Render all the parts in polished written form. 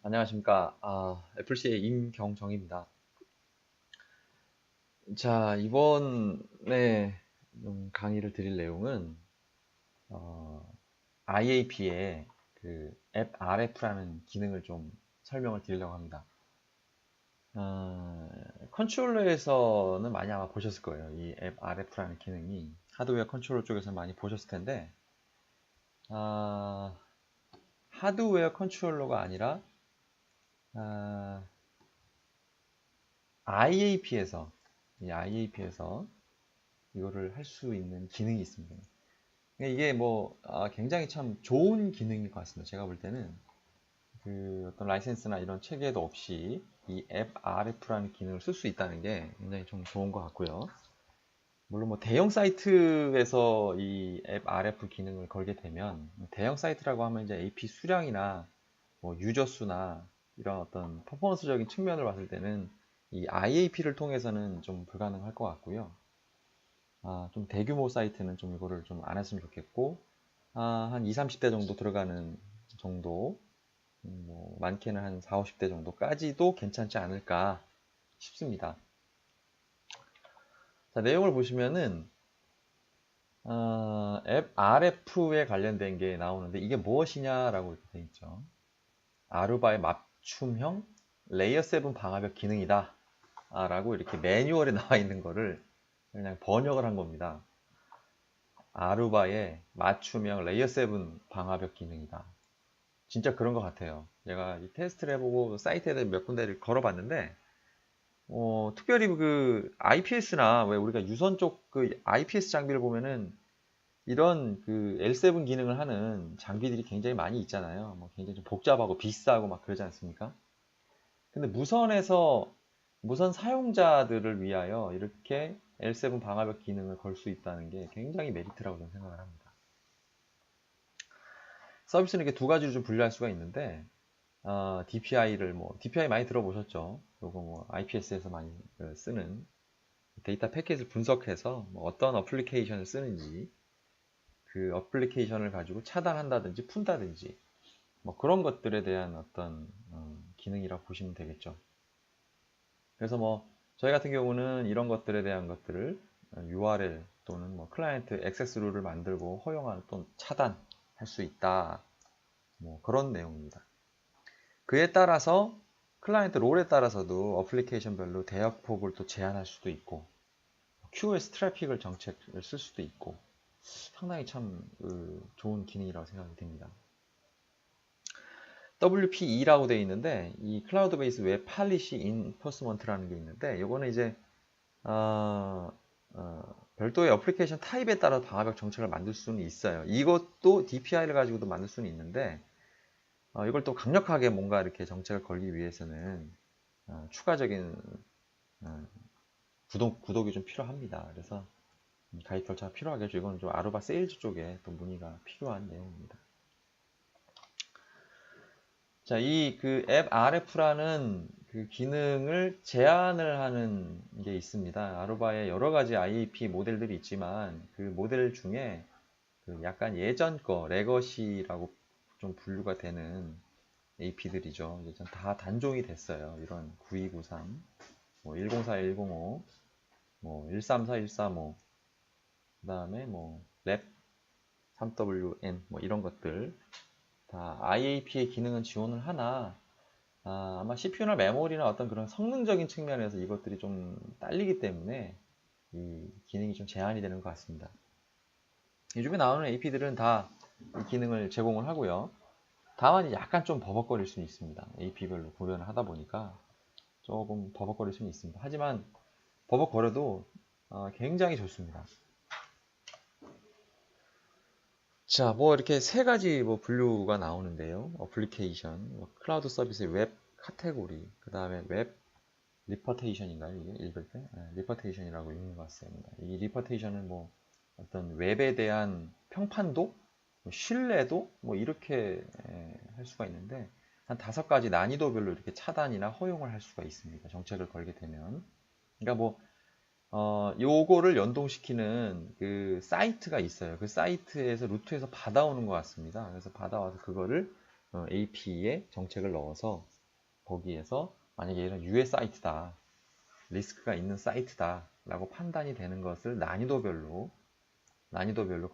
안녕하십니까. 애플C의 임경정입니다. 자, 이번에 좀 강의를 드릴 내용은, IAP의 그 앱 RF라는 기능을 좀 설명을 드리려고 합니다. 컨트롤러에서는 많이 아마 보셨을 거예요. 이 앱 RF라는 기능이 하드웨어 컨트롤러 쪽에서 많이 보셨을 텐데, 아, 하드웨어 컨트롤러가 아니라, IAP에서, 이 IAP에서 이거를 할 수 있는 기능이 있습니다. 이게 뭐 굉장히 참 좋은 기능일 것 같습니다. 제가 볼 때는 그 어떤 라이센스나 이런 체계도 없이 이 앱 RF라는 기능을 쓸 수 있다는 게 굉장히 좀 좋은 것 같고요. 물론 뭐 대형 사이트에서 이 앱 RF 기능을 걸게 되면, 대형 사이트라고 하면 이제 AP 수량이나 뭐 유저 수나 이런 어떤 퍼포먼스적인 측면을 봤을 때는 이 IAP를 통해서는 좀 불가능할 것 같고요. 좀 대규모 사이트는 좀 이거를 좀 안 했으면 좋겠고, 한 2, 30대 정도 들어가는 정도, 뭐 많게는 한 4, 50대 정도까지도 괜찮지 않을까 싶습니다. 자, 내용을 보시면은, 앱 RF에 관련된 게 나오는데, 이게 무엇이냐라고 이렇게 되어 있죠. 아루바의 맞춤형 레이어 7 방화벽 기능이다. 라고 이렇게 매뉴얼에 나와 있는 거를 그냥 번역을 한 겁니다. 아루바의 맞춤형 레이어 7 방화벽 기능이다. 진짜 그런 것 같아요. 제가 이 테스트를 해보고 사이트에 몇 군데를 걸어봤는데, 특별히 그 IPS나 왜 우리가 유선 쪽 그 IPS 장비를 보면은 이런 그 L7 기능을 하는 장비들이 굉장히 많이 있잖아요. 뭐 굉장히 좀 복잡하고 비싸고 막 그러지 않습니까? 근데 무선 사용자들을 위하여 이렇게 L7 방화벽 기능을 걸 수 있다는 게 굉장히 메리트라고 저는 생각을 합니다. 서비스는 이렇게 두 가지로 좀 분류할 수가 있는데, DPI를 DPI 많이 들어보셨죠? 요거 뭐 IPS에서 많이 쓰는 데이터 패킷을 분석해서 뭐 어떤 어플리케이션을 쓰는지, 그 어플리케이션을 가지고 차단한다든지 푼다든지 뭐 그런 것들에 대한 어떤 기능이라고 보시면 되겠죠. 그래서 뭐 저희 같은 경우는 이런 것들에 대한 것들을 URL 또는 뭐 클라이언트 액세스 룰을 만들고 허용하는 또 차단할 수 있다. 뭐 그런 내용입니다. 그에 따라서 클라이언트 롤에 따라서도 어플리케이션별로 대역폭을 또 제한할 수도 있고, QoS 트래픽을 정책을 쓸 수도 있고, 상당히 참 좋은 기능이라고 생각이 됩니다. WPE라고 되어 있는데, 이 클라우드 베이스 웹 팔리시 인포스먼트라는 게 있는데, 이거는 이제 어, 별도의 어플리케이션 타입에 따라 방화벽 정책을 만들 수는 있어요. 이것도 DPI를 가지고도 만들 수는 있는데, 이걸 또 강력하게 뭔가 이렇게 정책을 걸기 위해서는 추가적인 어, 구독이 좀 필요합니다. 그래서 가입 절차가 필요하겠죠. 이건 좀 아루바 세일즈 쪽에 또 문의가 필요한 내용입니다. 자, 이 그 앱 RF라는 그 기능을 제한을 하는 게 있습니다. 아루바에 여러 가지 IAP 모델들이 있지만 그 모델 중에 그 약간 예전 거 레거시라고 좀 분류가 되는 AP들이죠. 이제 다 단종이 됐어요. 이런 9293, 뭐 104105, 뭐 134135, 그다음에 뭐 랩 3WN 뭐 이런 것들 다 IAP의 기능은 지원을 하나, 아마 CPU나 메모리나 어떤 그런 성능적인 측면에서 이것들이 좀 딸리기 때문에 이 기능이 좀 제한이 되는 것 같습니다. 요즘에 나오는 AP들은 다 이 기능을 제공을 하고요. 다만 약간 좀 버벅거릴 수는 있습니다. AP별로 구별을 하다 보니까 조금 버벅거릴 수는 있습니다. 하지만 버벅거려도 굉장히 좋습니다. 자, 뭐 이렇게 세 가지 뭐 분류가 나오는데요. 어플리케이션, 뭐 클라우드 서비스 웹 카테고리, 그 다음에 웹 리퍼테이션인가요? 이게 읽을 때? 리퍼테이션이라고 읽는 것 같습니다. 이 리퍼테이션은 뭐 어떤 웹에 대한 평판도, 뭐 신뢰도, 뭐 이렇게 할 수가 있는데 한 5가지 난이도별로 이렇게 차단이나 허용을 할 수가 있습니다. 정책을 걸게 되면. 그러니까 뭐 요거를 연동시키는 그 사이트가 있어요. 그 사이트에서 루트에서 받아오는 것 같습니다. 그래서 받아와서 그거를 AP에 정책을 넣어서 거기에서 만약에 이런 유해 사이트다, 리스크가 있는 사이트다 라고 판단이 되는 것을 난이도별로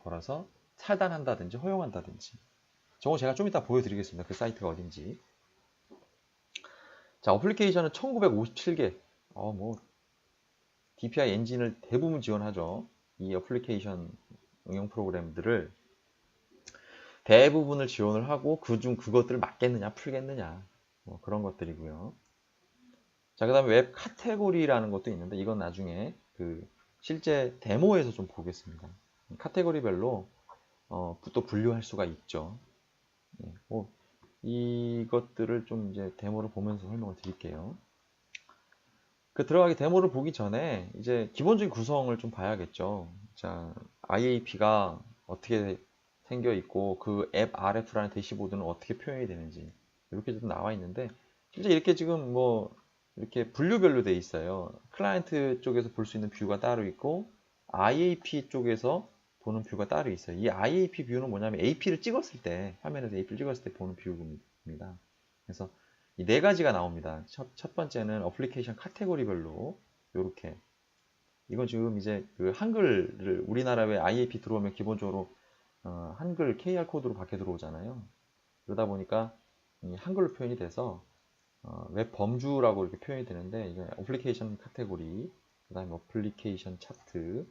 걸어서 차단한다든지 허용한다든지. 저거 제가 좀 이따 보여드리겠습니다. 그 사이트가 어딘지. 자, 어플리케이션은 1957개. 뭐 DPI 엔진을 대부분 지원하죠. 이 어플리케이션 응용 프로그램들을 대부분을 지원을 하고 그중 그것들을 막겠느냐 풀겠느냐 뭐 그런 것들이고요. 자, 그 다음에 웹 카테고리라는 것도 있는데 이건 나중에 그 실제 데모에서 좀 보겠습니다. 카테고리별로 또 분류할 수가 있죠. 뭐 이것들을 좀 이제 데모를 보면서 설명을 드릴게요. 그 들어가기 데모를 보기 전에 이제 기본적인 구성을 좀 봐야겠죠. 자, IAP가 어떻게 생겨 있고 그 앱 RF라는 대시보드는 어떻게 표현이 되는지 이렇게 좀 나와 있는데 실제 이렇게 지금 뭐 이렇게 분류별로 돼 있어요. 클라이언트 쪽에서 볼 수 있는 뷰가 따로 있고 IAP 쪽에서 보는 뷰가 따로 있어요. 이 IAP 뷰는 뭐냐면 AP를 찍었을 때 화면에서 AP를 찍었을 때 보는 뷰입니다. 그래서 이 네 가지가 나옵니다. 첫 번째는 어플리케이션 카테고리별로 이렇게 이건 지금 이제 그 한글을 우리나라에 IAP 들어오면 기본적으로 한글 KR 코드로 밖에 들어오잖아요. 그러다 보니까 한글로 표현이 돼서 웹 범주라고 이렇게 표현이 되는데 이게 어플리케이션 카테고리, 그다음에 어플리케이션 차트,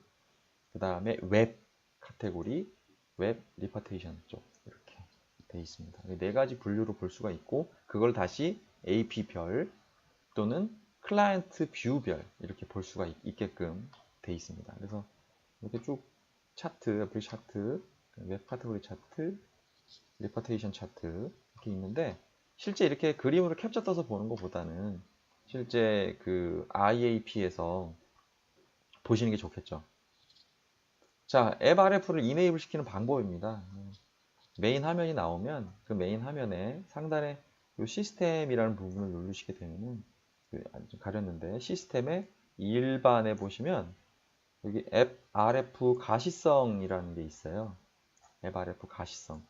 그다음에 웹 카테고리, 웹 리파테이션 쪽 이렇게 돼 있습니다. 네 가지 분류로 볼 수가 있고 그걸 다시 AP별 또는 클라이언트 뷰별 이렇게 볼 수가 있게끔 돼 있습니다. 그래서 이렇게 쭉 차트, 어플리 차트, 웹 카테고리 차트, 리파테이션 차트 이렇게 있는데 실제 이렇게 그림으로 캡처 떠서 보는 것보다는 실제 그 IAP에서 보시는 게 좋겠죠. 자, 앱 RF를 이네이블 시키는 방법입니다. 메인 화면이 나오면 그 메인 화면에 상단에 이 시스템이라는 부분을 누르시게 되면은 좀 가렸는데 시스템의 일반에 보시면 여기 앱 RF 가시성이라는 게 있어요. 앱 RF 가시성.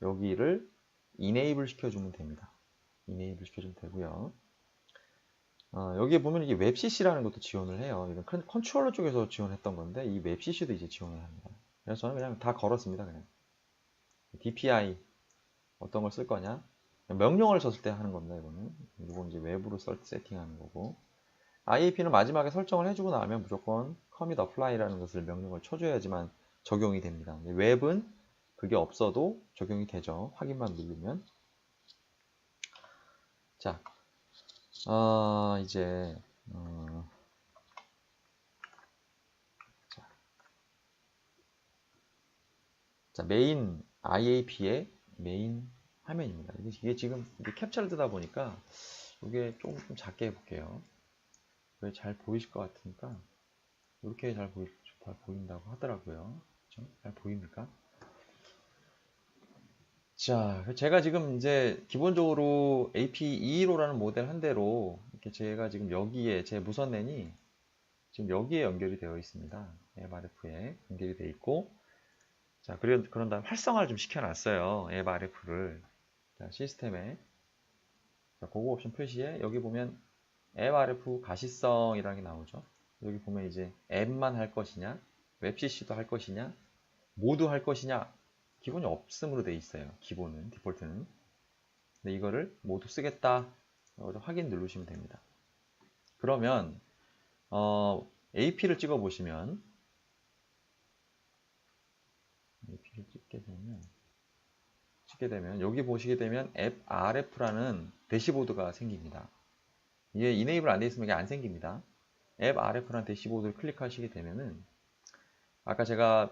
여기를 이네이블 시켜주면 됩니다. 이네이블 시켜주면 되고요. 여기에 보면 이게 웹CC라는 것도 지원을 해요. 이건 컨트롤러 쪽에서 지원했던 건데 이 웹CC도 이제 지원을 합니다. 그래서 저는 그냥 다 걸었습니다. 그냥 DPI 어떤 걸 쓸 거냐? 명령어를 썼을 때 하는 겁니다. 이건 이제 웹으로 세팅하는 거고. IAP는 마지막에 설정을 해주고 나면 무조건 commit apply라는 것을 명령을 쳐줘야지만 적용이 됩니다. 웹은 그게 없어도 적용이 되죠. 확인만 누르면. 자, 이제 자, 메인 IAP의 메인 화면입니다. 이게 지금 이게 캡처를 뜨다 보니까 이게 조금 좀 작게 해볼게요. 잘 보이실 것 같으니까 이렇게 잘 보인다고 하더라고요. 그렇죠? 잘 보입니까? 자, 제가 지금 이제 기본적으로 AP215라는 모델 한 대로 이렇게 제가 지금 여기에 제 무선랜이 지금 여기에 연결이 되어 있습니다. FRF에 연결이 되어 있고, 자, 그런 다음 활성화를 좀 시켜놨어요. FRF를. 자, 시스템에. 자, 고급 옵션 표시에 여기 보면 FRF 가시성이라는 게 나오죠. 여기 보면 이제 앱만 할 것이냐, 웹CC도 할 것이냐, 모두 할 것이냐, 기본이 없음으로 되어 있어요. 기본은, 디폴트는. 근데 이거를 모두 쓰겠다. 여기서 확인 누르시면 됩니다. 그러면 AP를 찍어 보시면 AP를 찍게 되면 여기 보시게 되면 앱 RF라는 대시보드가 생깁니다. 이게 이네이블 안 되어 있으면 이게 안 생깁니다. 앱 RF라는 대시보드를 클릭하시게 되면은 아까 제가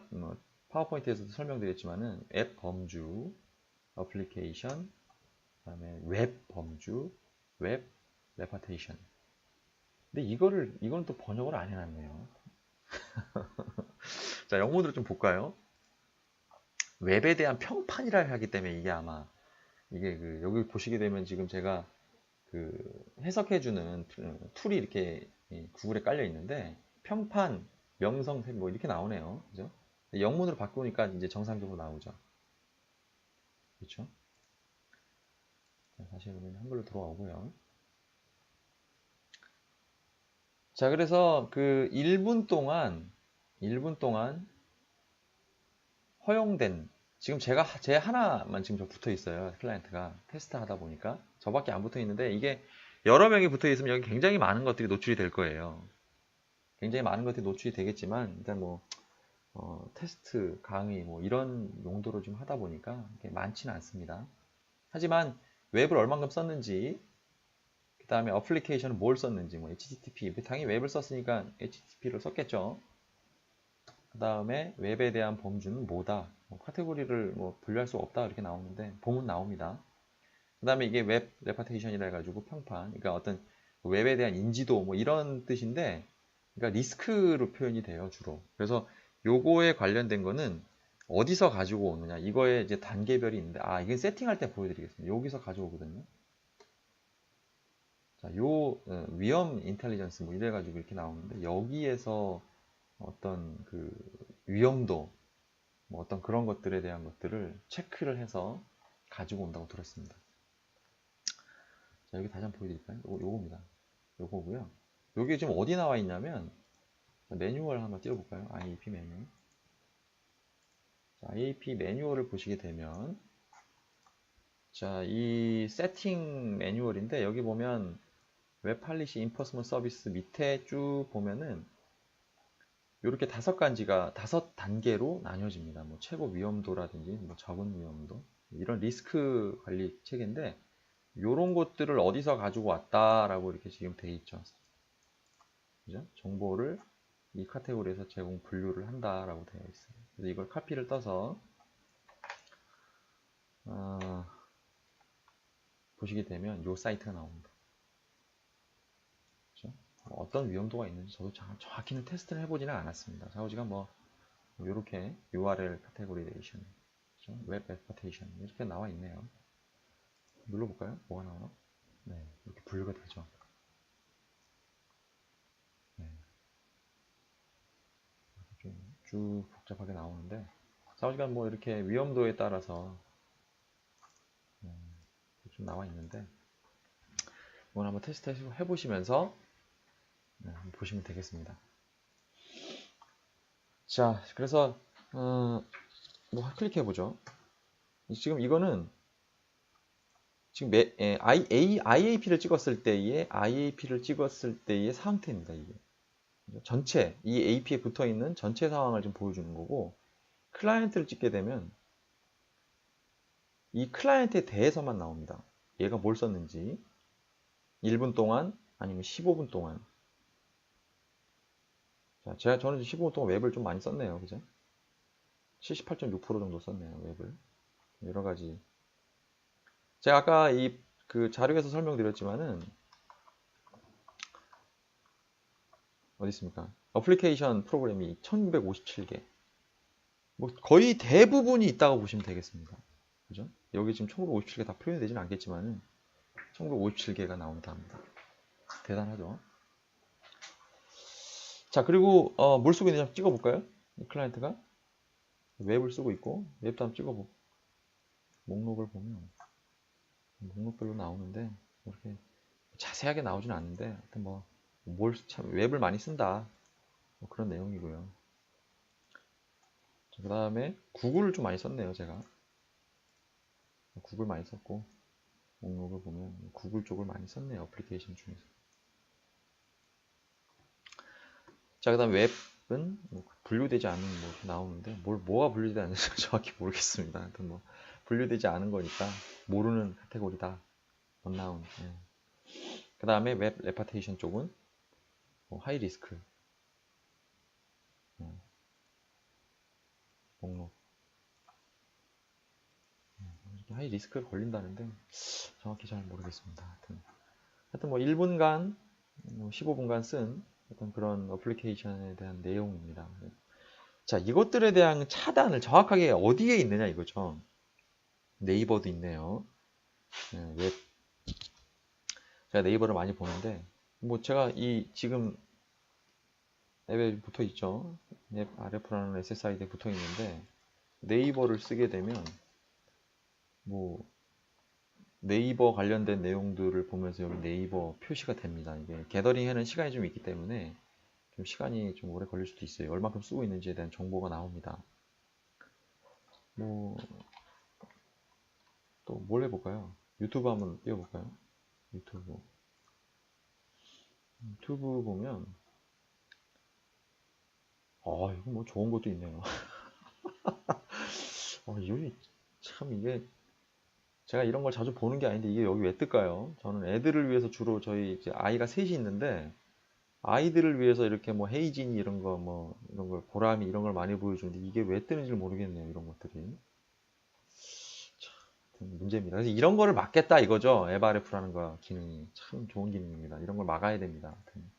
파워포인트에서도 설명드렸지만은 앱 범주, 어플리케이션, 그다음에 웹 범주, 웹 레파테이션. 근데 이건 또 번역을 안 해놨네요. 자, 영문으로 좀 볼까요? 웹에 대한 평판이라 하기 때문에 이게 아마 이게 여기 보시게 되면 지금 제가 그 해석해주는 툴이 이렇게 구글에 깔려 있는데 평판, 명성, 뭐 이렇게 나오네요. 그죠? 영문으로 바꾸니까 이제 정상적으로 나오죠. 그렇죠? 다시 보면 한글로 들어오고요. 자, 그래서 그 1분 동안 허용된, 지금 제 하나만 지금 저 붙어 있어요. 클라이언트가 테스트 하다 보니까 저밖에 안 붙어 있는데, 이게 여러 명이 붙어 있으면 여기 굉장히 많은 것들이 노출이 될 거예요. 굉장히 많은 것들이 노출이 되겠지만, 일단 뭐 테스트, 강의 뭐 이런 용도로 좀 하다 보니까 많지는 않습니다. 하지만 웹을 얼만큼 썼는지, 그 다음에 어플리케이션을 뭘 썼는지, 뭐 HTTP, 당연히 웹을 썼으니까 HTTP를 썼겠죠. 그 다음에 웹에 대한 범주는 뭐다, 뭐 카테고리를 뭐 분류할 수 없다 이렇게 나오는데 보면 나옵니다. 그 다음에 이게 웹 레퍼테이션이라 해가지고 평판, 그러니까 어떤 웹에 대한 인지도 뭐 이런 뜻인데, 그러니까 리스크로 표현이 돼요 주로. 그래서 요거에 관련된 거는 어디서 가지고 오느냐, 이거에 이제 단계별이 있는데, 이게 세팅할 때 보여드리겠습니다. 여기서 가져오거든요. 자, 위험 인텔리전스 뭐 이래가지고 이렇게 나오는데, 여기에서 어떤 그 위험도, 뭐 어떤 그런 것들에 대한 것들을 체크를 해서 가지고 온다고 들었습니다. 자, 여기 다시 한번 보여드릴까요? 요겁니다. 요거고요. 요게 지금 어디 나와 있냐면, 매뉴얼 한번 띄워볼까요? IAP 매뉴얼. 자, IAP 매뉴얼을 보시게 되면, 자, 이 세팅 매뉴얼인데, 여기 보면 웹 팔리시 인포스먼트 서비스 밑에 쭉 보면은 이렇게 다섯 단계로 나뉘어집니다. 뭐 최고 위험도라든지 뭐 적은 위험도, 이런 리스크 관리 체계인데, 이런 것들을 어디서 가지고 왔다라고 이렇게 지금 돼 있죠. 그죠? 정보를 이 카테고리에서 제공 분류를 한다라고 되어 있어요. 그래서 이걸 카피를 떠서 보시게 되면 이 사이트가 나옵니다. 그렇죠? 어떤 위험도가 있는지 저도 정확히는 테스트를 해보지는 않았습니다. 좌우지가 뭐 이렇게 URL 카테고리레이션, 그렇죠? 웹 애플리케이션 이렇게 나와 있네요. 눌러볼까요? 뭐가 나와요? 네, 이렇게 분류가 되죠. 네, 쭉 복잡하게 나오는데, 좌우지가 뭐 이렇게 위험도에 따라서 좀 나와 있는데, 이건 한번 테스트 해보시면서 보시면 되겠습니다. 자, 그래서 뭐 클릭해보죠. 지금 이거는 지금 IAP를 찍었을 때의 상태입니다. 이게 전체 이 AP에 붙어 있는 전체 상황을 좀 보여주는 거고, 클라이언트를 찍게 되면 이 클라이언트에 대해서만 나옵니다. 얘가 뭘 썼는지, 1분 동안 아니면 15분 동안. 자, 저는 15분 동안 웹을 좀 많이 썼네요. 그죠? 78.6% 정도 썼네요. 웹을. 여러 가지. 제가 아까 그 자료에서 설명드렸지만은, 어디 있습니까? 어플리케이션 프로그램이 1957개. 뭐 거의 대부분이 있다고 보시면 되겠습니다. 그죠? 여기 지금 1957개 다 표현이 되지는 않겠지만은 1957개가 나온다 합니다. 대단하죠? 자, 그리고 뭘 쓰고 있는지 한번 찍어볼까요? 클라이언트가 웹을 쓰고 있고, 웹도 한번 찍어보고, 목록을 보면 목록별로 나오는데 이렇게 자세하게 나오지는 않는데, 하여튼 뭐 웹을 많이 쓴다, 뭐 그런 내용이고요. 그 다음에 구글을 좀 많이 썼네요. 제가 구글 많이 썼고, 목록을 보면 구글 쪽을 많이 썼네요. 어플리케이션 중에서. 자, 그 다음 웹은 뭐 분류되지 않은 뭐 나오는데, 뭐가 분류되지 않는지 정확히 모르겠습니다. 하여튼 뭐 분류되지 않은 거니까 모르는 카테고리다. 언나운. 예. 그 다음에 웹 레퍼테이션 쪽은 뭐 하이 리스크, 목록. 이렇게 하이 리스크가 걸린다는데 정확히 잘 모르겠습니다. 하여튼 뭐 1분간, 15분간 쓴 어떤 그런 어플리케이션에 대한 내용입니다. 자, 이것들에 대한 차단을 정확하게 어디에 있느냐 이거죠. 네이버도 있네요. 웹. 제가 네이버를 많이 보는데, 뭐 제가 지금 앱에 붙어 있죠. 앱 RF라는 SSID에 붙어 있는데, 네이버를 쓰게 되면 뭐 네이버 관련된 내용들을 보면서 여기 네이버 표시가 됩니다. 이게 게더링에는 시간이 좀 있기 때문에 좀 시간이 좀 오래 걸릴 수도 있어요. 얼마큼 쓰고 있는지에 대한 정보가 나옵니다. 뭐 또 뭘 해볼까요? 유튜브 한번 띄워볼까요? 유튜브. 유튜브 보면 이거 뭐 좋은 것도 있네요. 여기 참 이게 제가 이런 걸 자주 보는 게 아닌데 이게 여기 왜 뜰까요? 저는 애들을 위해서 주로 저희 이제 아이가 셋이 있는데 아이들을 위해서 이렇게 뭐 헤이진이 이런 거 뭐 이런 걸 보람이 이런 걸 많이 보여주는데 이게 왜 뜨는지 모르겠네요. 이런 것들이 참 문제입니다. 그래서 이런 거를 막겠다 이거죠. FRF라는 거 기능이 참 좋은 기능입니다. 이런 걸 막아야 됩니다. 하여튼.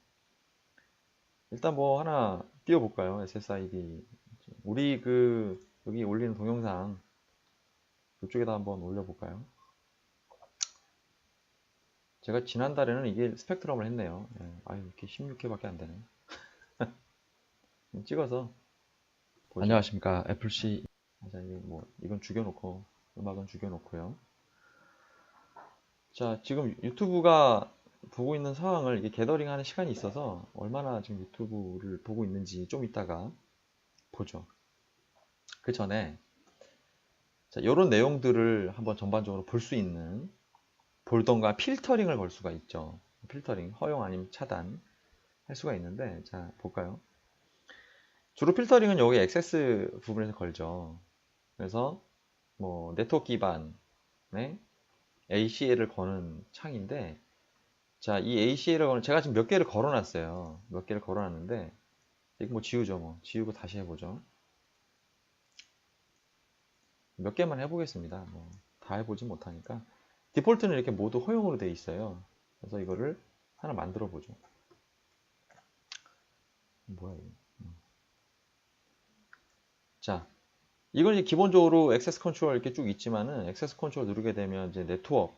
일단 뭐 하나 띄워볼까요? SSID 우리 그 여기 올리는 동영상 이쪽에다 한번 올려볼까요? 제가 지난달에는 이게 스펙트럼을 했네요. 예, 아유, 이렇게 16회밖에 안 되네. 찍어서 보죠. 안녕하십니까. 애플C. 자, 이건 죽여놓고, 음악은 죽여놓고요. 자, 지금 유튜브가 보고 있는 상황을 이게 게더링 하는 시간이 있어서 얼마나 지금 유튜브를 보고 있는지 좀 이따가 보죠. 그 전에, 자, 이런 내용들을 한번 전반적으로 볼 수 있는 볼던가 필터링을 걸 수가 있죠. 필터링, 허용 아니면 차단 할 수가 있는데, 자, 볼까요? 주로 필터링은 여기 액세스 부분에서 걸죠. 그래서 뭐 네트워크 기반의 ACL을 거는 창인데, 자, 이 ACL을 거는 제가 지금 몇 개를 걸어놨어요. 몇 개를 걸어놨는데, 이거 뭐 지우죠, 뭐 지우고 다시 해보죠. 몇 개만 해보겠습니다. 뭐 다 해보지 못하니까 디폴트는 이렇게 모두 허용으로 되어 있어요. 그래서 이거를 하나 만들어 보죠. 뭐야 이거? 자, 이건 이제 기본적으로 액세스 컨트롤 이렇게 쭉 있지만은 액세스 컨트롤 누르게 되면 이제 네트워크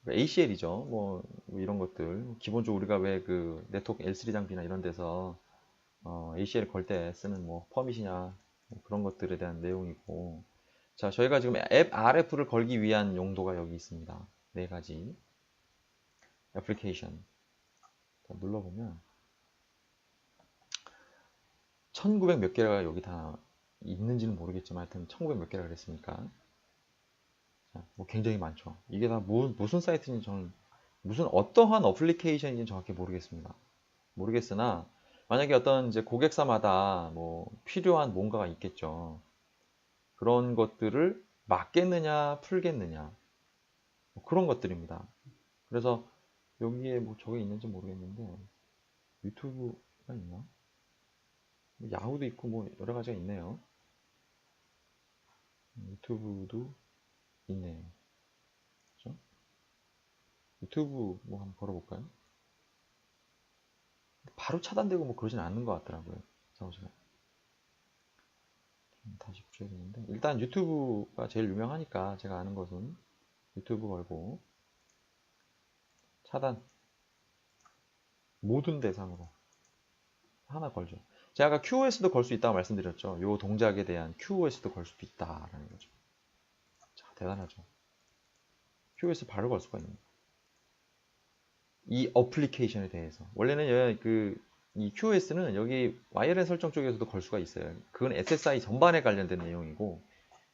ACL이죠. 뭐 이런 것들 기본적으로 우리가 왜 그 네트워크 L3 장비나 이런 데서 ACL 걸 때 쓰는 뭐 퍼밋이냐 뭐 그런 것들에 대한 내용이고, 자, 저희가 지금 앱 RF를 걸기 위한 용도가 여기 있습니다. 네 가지 애플리케이션 눌러보면 1900 몇 개가 여기 다 있는지는 모르겠지만 하여튼 1900 몇 개라 그랬으니까, 자, 뭐 굉장히 많죠. 이게 다 무슨 사이트인지 저는 무슨 어떠한 어플리케이션인지 정확히 모르겠습니다. 모르겠으나 만약에 어떤 이제 고객사마다 뭐 필요한 뭔가가 있겠죠. 그런 것들을 막겠느냐 풀겠느냐 뭐 그런 것들입니다. 그래서 여기에 뭐 저게 있는지 모르겠는데 유튜브가 있나? 뭐 야후도 있고 뭐 여러 가지가 있네요. 유튜브도 있네요. 그렇죠? 유튜브 뭐 한번 걸어볼까요? 바로 차단되고 뭐 그러진 않는 것 같더라고요. 잠시만. 다시 붙여야 되는데 일단 유튜브가 제일 유명하니까 제가 아는 것은 유튜브 걸고 차단 모든 대상으로 하나 걸죠. 제가 아까 QoS도 걸 수 있다고 말씀드렸죠. 이 동작에 대한 QoS도 걸 수도 있다라는 거죠. 자, 대단하죠. QoS 바로 걸 수가 있는 이 어플리케이션에 대해서. 원래는 이 QoS는 여기 와이어렌스 설정 쪽에서도 걸 수가 있어요. 그건 SSI 전반에 관련된 내용이고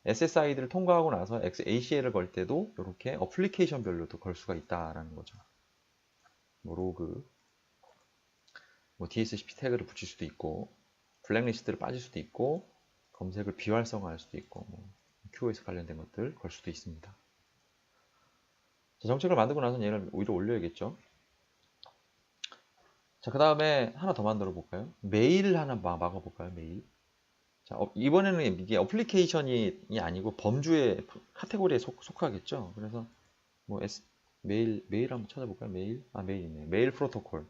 SSID를 통과하고 나서 ACL을 걸 때도 이렇게 어플리케이션별로도 걸 수가 있다라는 거죠. 뭐 로그, 뭐 DSCP 태그를 붙일 수도 있고, 블랙리스트를 빠질 수도 있고, 검색을 비활성화할 수도 있고, 뭐 QoS 관련된 것들 걸 수도 있습니다. 자, 정책을 만들고 나서는 얘를 오히려 올려야겠죠. 자, 그 다음에 하나 더 만들어 볼까요? 메일 하나 막아 볼까요? 메일. 자, 이번에는 이게 어플리케이션이 아니고 범주의 카테고리에 속하겠죠. 그래서 뭐 메일 한번 찾아볼까요? 메일 있네. 메일 프로토콜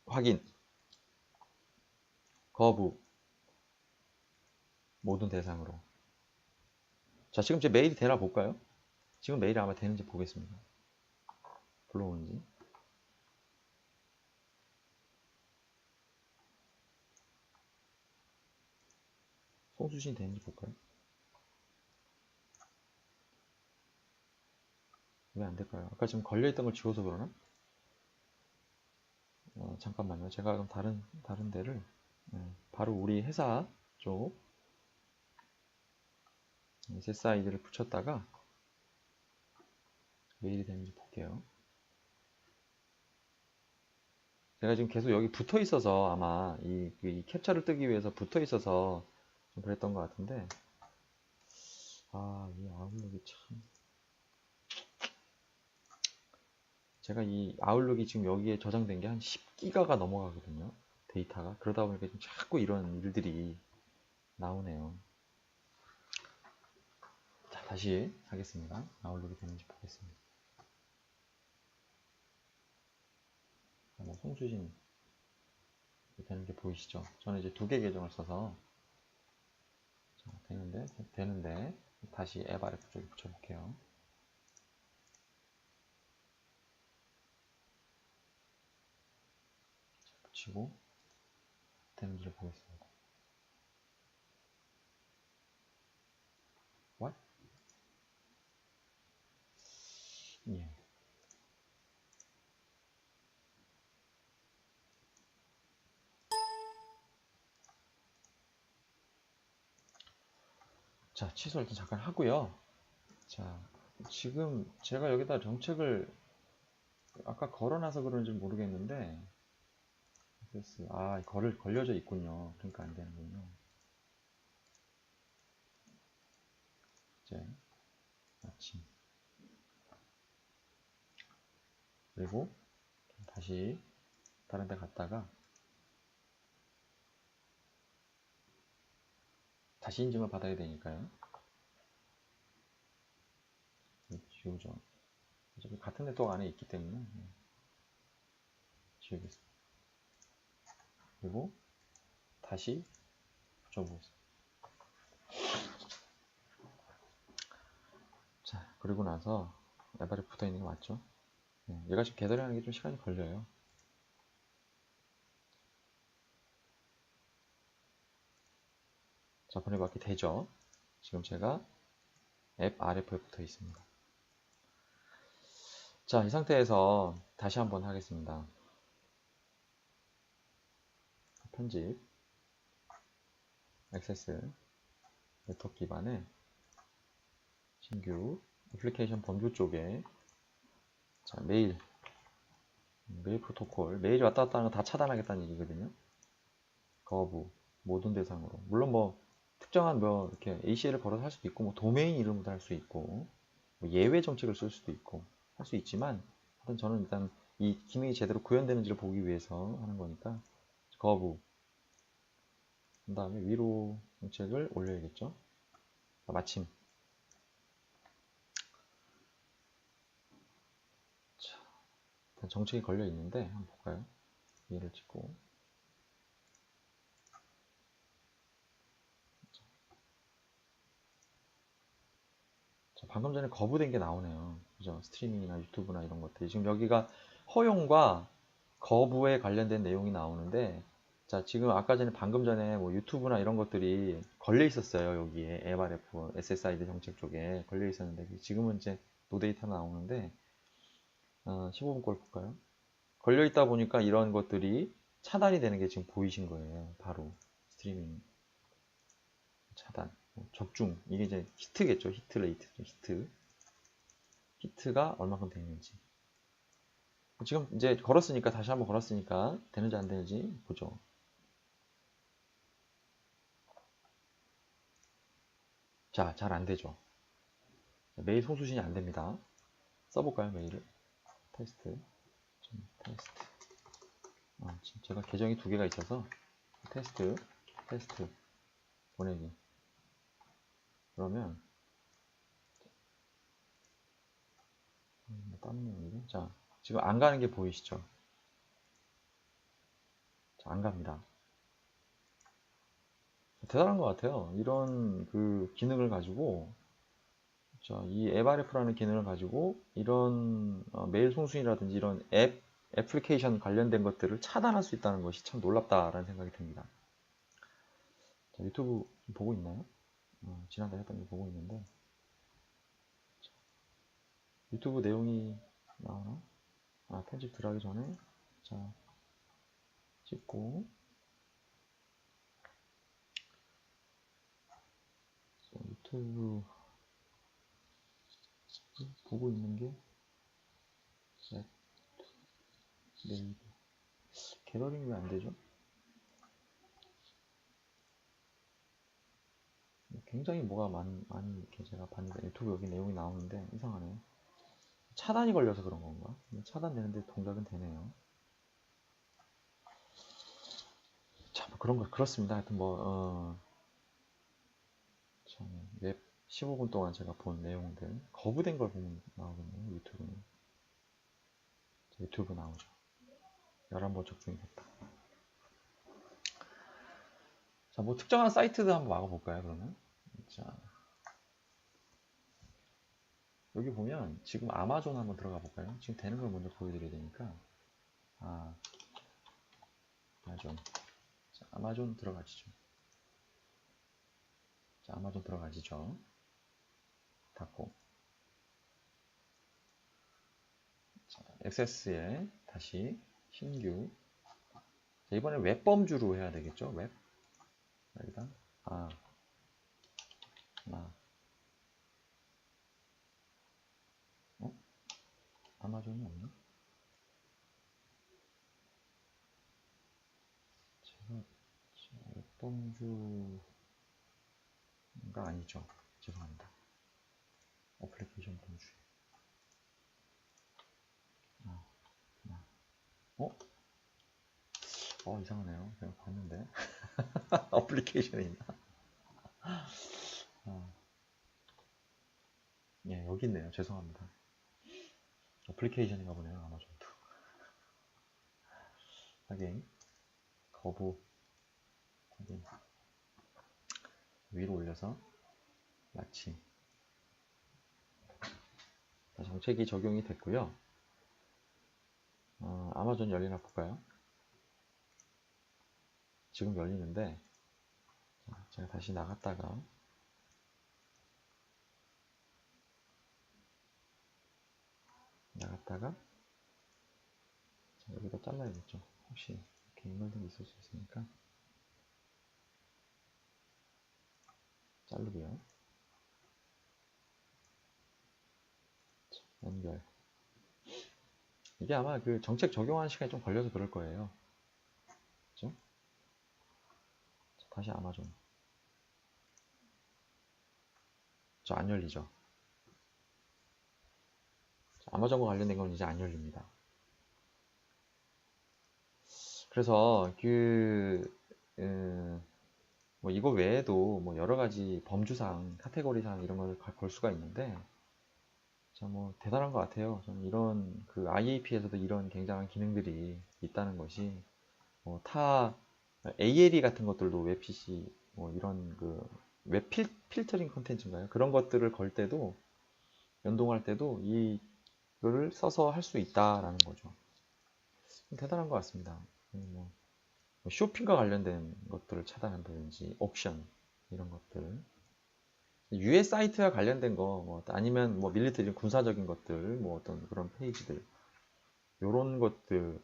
확인, 거부 모든 대상으로. 자, 지금 제 메일이 되나 볼까요? 지금 메일이 아마 되는지 보겠습니다. 불러오는지. 송수신이 되는지 볼까요? 왜 안 될까요? 아까 지금 걸려있던 걸 지워서 그러나? 잠깐만요. 제가 그럼 다른 데를, 바로 우리 회사 쪽 SSID를 붙였다가 메일이 되는지 볼게요. 제가 지금 계속 여기 붙어 있어서 아마 이 캡처를 뜨기 위해서 붙어 있어서 좀 그랬던 것 같은데, 이 아웃룩이 참. 제가 이 아웃룩이 지금 여기에 저장된 게 한 10기가가 넘어가거든요. 데이터가. 그러다 보니까 지금 자꾸 이런 일들이 나오네요. 자, 다시 하겠습니다. 아웃룩이 되는지 보겠습니다. 뭐 송수신 되는 게 보이시죠? 저는 이제 2개 계정을 써서 되는데 다시 앱 RF 쪽에 붙여볼게요. 붙이고 되는지를 보겠습니다. What? 예. 자, 취소 일단 잠깐 하고요. 자, 지금 제가 여기다 정책을 아까 걸어놔서 그런지 모르겠는데, 걸려져 있군요. 그러니까 안 되는군요. 이제 마침. 그리고 다시 다른 데 갔다가 다시 인증을 받아야 되니까요. 지우죠. 어차피 같은 네트워크 안에 있기 때문에 지우겠습니다. 그리고 다시 붙여보겠습니다. 자, 그리고 나서 레벨에 붙어 있는 게 맞죠? 얘가 지금 개설하는 게 좀 시간이 걸려요. 자, 보내받기 되죠? 지금 제가 앱 RF에 붙어 있습니다. 자, 이 상태에서 다시 한번 하겠습니다. 편집, 액세스, 네트워크 기반의 신규 애플리케이션 범주 쪽에 자, 메일 프로토콜, 메일이 왔다 갔다 하는 거 다 차단하겠다는 얘기거든요. 거부, 모든 대상으로. 물론 뭐 특정한 뭐 이렇게 ACL을 걸어서 할 수도 있고, 뭐 도메인 이름으로 할 수 있고, 뭐 예외 정책을 쓸 수도 있고 할 수 있지만, 하여튼 저는 일단 이 기능이 제대로 구현되는지를 보기 위해서 하는 거니까 거부. 그 다음에 위로 정책을 올려야겠죠. 마침. 자, 일단 정책이 걸려 있는데 한번 볼까요? 얘를 찍고. 자, 방금 전에 거부된 게 나오네요. 그죠? 스트리밍이나 유튜브나 이런 것들이. 지금 여기가 허용과 거부에 관련된 내용이 나오는데, 자, 지금 아까 전에 방금 전에 뭐 유튜브나 이런 것들이 걸려 있었어요. 여기에 FRF, SSID 정책 쪽에 걸려 있었는데, 지금은 이제 노데이터 나오는데, 15분 걸 볼까요? 걸려 있다 보니까 이런 것들이 차단이 되는 게 지금 보이신 거예요. 바로 스트리밍 차단, 적중. 이게 이제 히트겠죠. 히트 레이트, 히트가 얼마큼 되는지. 지금 이제 걸었으니까, 다시 한번 걸었으니까 되는지 안 되는지 보죠. 자, 잘 안 되죠. 메일 송수신이 안 됩니다. 써볼까요, 메일을? 테스트. 테스트. 제가 계정이 2개가 있어서 테스트 보내기. 그러면 다른 메일이. 자, 지금 안 가는 게 보이시죠? 자, 안 갑니다. 대단한 것 같아요. 이런 그 기능을 가지고, 자, 이 앱RF라는 기능을 가지고 이런 메일 송수인이라든지 이런 애플리케이션 관련된 것들을 차단할 수 있다는 것이 참 놀랍다라는 생각이 듭니다. 자, 유튜브 보고 있나요? 지난달에 했던 거 보고 있는데, 유튜브 내용이 나오나? 아, 편집 들어가기 전에 자 찍고 유튜브 보고 있는 게 네이버 게러링 왜 안 되죠? 굉장히 뭐가 많이 이렇게 제가 봤는데 유튜브 여기 내용이 나오는데 이상하네요. 차단이 걸려서 그런 건가? 차단되는데 동작은 되네요. 자, 뭐 그런 거 그렇습니다. 하여튼 뭐 웹 15분 동안 제가 본 내용들 거부된 걸 보면 나오겠네요. 유튜브 나오죠. 11번 적중이 됐다. 자, 뭐 특정한 사이트도 한번 막아볼까요, 그러면? 자, 여기 보면 지금 아마존 한번 들어가 볼까요? 지금 되는 걸 먼저 보여드려야 되니까. 아마존. 자, 아마존 들어가시죠. 자, 아마존 들어가시죠. 닫고. 자, 액세스에 다시 신규. 자, 이번에 웹범주로 해야 되겠죠? 웹. 여기다. 아마존이 없나? 제가 웹범주가 아니죠. 죄송합니다. 어플리케이션 범주. 이상하네요. 제가 봤는데. 어플리케이션이 있나? 예, 여기 있네요. 죄송합니다. 어플리케이션인가 보네요. 아마존도. 확인. 거부. 확인. 위로 올려서 마치. 정책이 적용이 됐고요. 아마존 열리나 볼까요? 지금 열리는데 제가 다시 나갔다가 여기다 잘라야겠죠. 혹시 이렇게 인물들이 있을 수 있으니까 자르고요. 연결. 이게 아마 그 정책 적용하는 시간이 좀 걸려서 그럴 거예요. 그죠? 다시 아마존. 저 안 열리죠. 아마존과 관련된 건 이제 안 열립니다. 그래서 뭐 이거 외에도 뭐 여러 가지 범주상, 카테고리상 이런 걸 걸 수가 있는데, 뭐 대단한 것 같아요. 저는 이런 그 IAP에서도 이런 굉장한 기능들이 있다는 것이 타 ALE 같은 것들도 웹 PC 뭐 이런 그 웹 필터링 컨텐츠인가요? 그런 것들을 걸 때도 연동할 때도 이거를 써서 할 수 있다라는 거죠. 대단한 것 같습니다. 뭐 쇼핑과 관련된 것들을 차단한다든지 옥션 이런 것들, US 사이트와 관련된 거, 뭐 아니면 뭐 밀리터리 군사적인 것들, 뭐 어떤 그런 페이지들 이런 것들을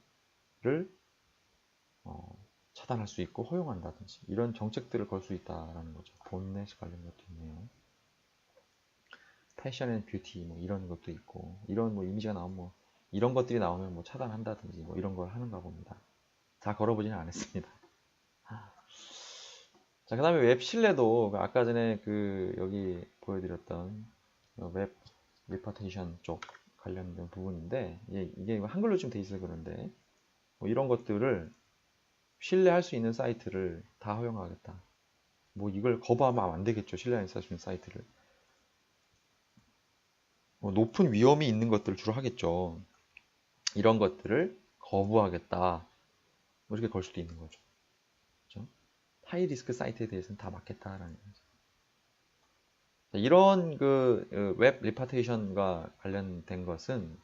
차단할 수 있고 허용한다든지 이런 정책들을 걸 수 있다라는 거죠. 본넷 관련 것도 있네요. 패션 앤 뷰티 뭐 이런 것도 있고 이런 뭐 이미지가 나오면 뭐 이런 것들이 나오면 뭐 차단한다든지 뭐 이런 걸 하는가 봅니다. 다 걸어보지는 않았습니다. 자, 그 다음에 웹 신뢰도 아까 전에 그 여기 보여드렸던 웹 리퍼테이션 쪽 관련된 부분인데 이게 한글로 좀 돼 있어서 그런데 뭐 이런 것들을 신뢰할 수 있는 사이트를 다 허용하겠다. 뭐 이걸 거부하면 안 되겠죠. 신뢰할 수 있는 사이트를. 높은 위험이 있는 것들을 주로 하겠죠. 이런 것들을 거부하겠다. 뭐 이렇게 걸 수도 있는 거죠. 그렇죠? 하이 리스크 사이트에 대해서는 다 막겠다라는 거죠. 이런 그 웹 리퍼테이션과 관련된 것은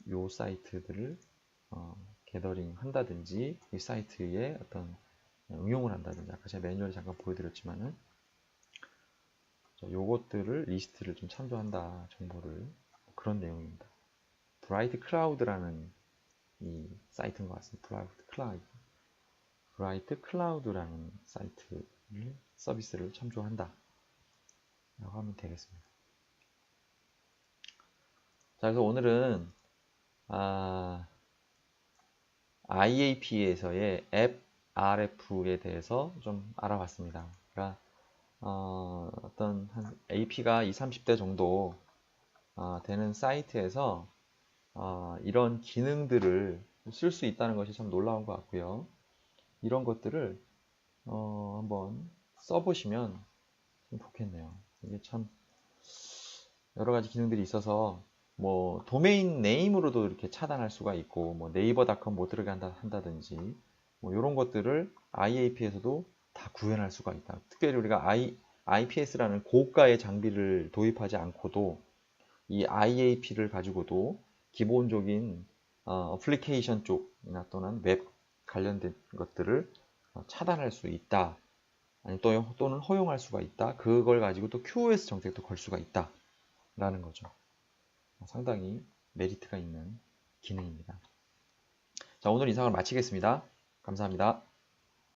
요 사이트들을 게더링 한다든지 이 사이트에 어떤 응용을 한다든지 아까 제가 매뉴얼에 잠깐 보여드렸지만은 요것들을 리스트를 좀 참조한다. 정보를. 그런 내용입니다. 브라이트 클라우드라는 이 사이트인 것 같습니다. 브라이트 클라우드라는 사이트를 서비스를 참조한다. 라고 하면 되겠습니다. 자, 그래서 오늘은 IAP에서의 앱 RF에 대해서 좀 알아봤습니다. 그러니까 어떤 한 AP가 20, 30대 정도 되는 사이트에서 이런 기능들을 쓸 수 있다는 것이 참 놀라운 것 같고요. 이런 것들을 한번 써보시면 좀 좋겠네요. 이게 참 여러 가지 기능들이 있어서 뭐 도메인 네임으로도 이렇게 차단할 수가 있고 뭐 네이버닷컴 못 들어간다 한다든지 뭐 이런 것들을 IAP에서도 다 구현할 수가 있다. 특별히 우리가 IPS라는 고가의 장비를 도입하지 않고도 이 IAP를 가지고도 기본적인 어플리케이션 쪽이나 또는 웹 관련된 것들을 차단할 수 있다. 아니 또는 허용할 수가 있다. 그걸 가지고 또 QoS 정책도 걸 수가 있다. 라는 거죠. 상당히 메리트가 있는 기능입니다. 자, 오늘 이상을 마치겠습니다. 감사합니다.